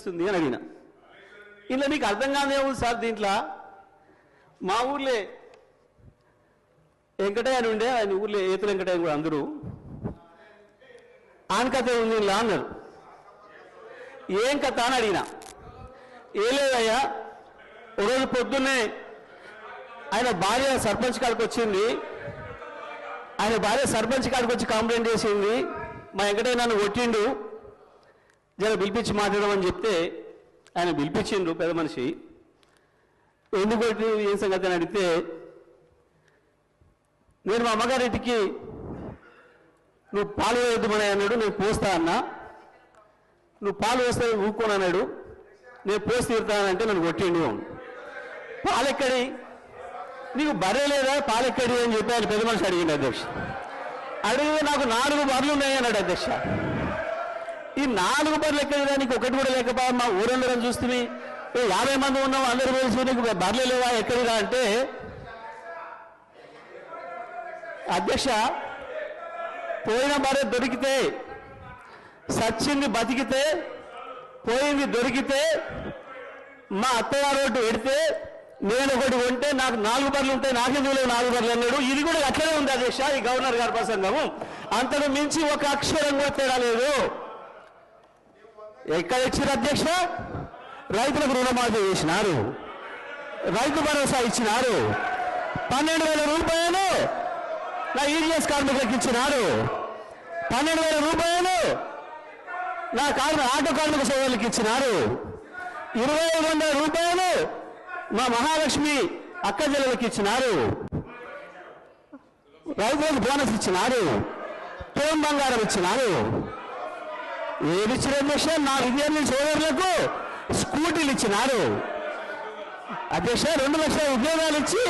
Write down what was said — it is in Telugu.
ఇస్తుంది అని అడిగిన. ఇలా మీకు అర్థం కాదేమో సార్, దీంట్లో మా ఊర్లే వెంకటయ్య అని ఉండే, ఆయన ఊర్లో ఏతుల వెంకటయ్య కూడా అందరూ ఆయన కథ ఉంది ఇలా అన్నారు. ఏం కథ అని అడిగిన. ఏ లేదయ్యా, ఒకరోజు పొద్దున్నే ఆయన భార్య సర్పంచ్ కాడికి వచ్చింది. ఆయన భార్య సర్పంచ్ కాడికి వచ్చి కంప్లైంట్ చేసింది, మా వెంకటయ్య నన్ను కొట్టిండు, జర పిలిపించి మాట్లాడమని చెప్తే ఆయన పిలిపించిండు పెద్ద మనిషి. ఎందుకు కొట్టి ఏం సంగతి అని అడిగితే, నేను మా అమ్మగారింటికి నువ్వు పాలు వేయద్దుమని అన్నాడు, నేను పోస్తా అన్నా. నువ్వు పాలు వేస్తే ఊరుకోను అన్నాడు, నేను పోసి తీరుతానంటే నన్ను కొట్టిండు. పాలెక్కడి, నీకు బర్రె లేదా పాలెక్కడి అని చెప్పి ఆయన పెద్ద మనిషి అడిగింది అధ్యక్ష. అడిగితే నాకు 4 బర్రెలు ఉన్నాయి అన్నాడు అధ్యక్ష. ఈ 4 బర్రెలు ఎక్కడిదా, నీకు ఒకటి కూడా లేకపోయా, మా ఊరందరం చూస్తే 50 మంది ఉన్నాం, అందరూ కలిసి నీకు బర్రెలు లేవా ఎక్కడిదా అంటే, అధ్యక్ష పోయిన బర్రె దొరికితే, సచ్చింది బతికితే, పోయింది దొరికితే, మా అత్తగారు ఒకటి పెడితే నేను ఒకటి కొంటే నాకు 4 బర్రెలు ఉంటాయి, నాకెందుకు 4 బర్రెలు అన్నాడు. ఇది కూడా అట్లనే ఉంది అధ్యక్ష ఈ గవర్నర్ గారి ప్రసంగము. అంతకు మించి ఒక అక్షరం కూడా తేడా లేదు. ఎక్కడ ఇచ్చారు అధ్యక్ష? రైతులకు రుణమాఫీ చేసినారు, రైతు భరోసా ఇచ్చినారు, 12,000 రూపాయలు నా ఈడీఎస్ కార్మికులకు ఇచ్చినారు, 12,000 రూపాయలు నా ఆటో కార్మిక సోదరులకు ఇచ్చినారు, 2,500 రూపాయలు మా మహాలక్ష్మి అక్క చెల్లెలకు ఇచ్చినారు, రైతులకు బోనస్ ఇచ్చినారు, తోం బంగారం ఇచ్చినారు. ఏది ఇచ్చిన అధ్యక్ష? నా విద్యార్థి సోదరులకు స్కూటీలు ఇచ్చినారు అధ్యక్ష. 2 లక్షల ఉద్యోగాలు ఇచ్చి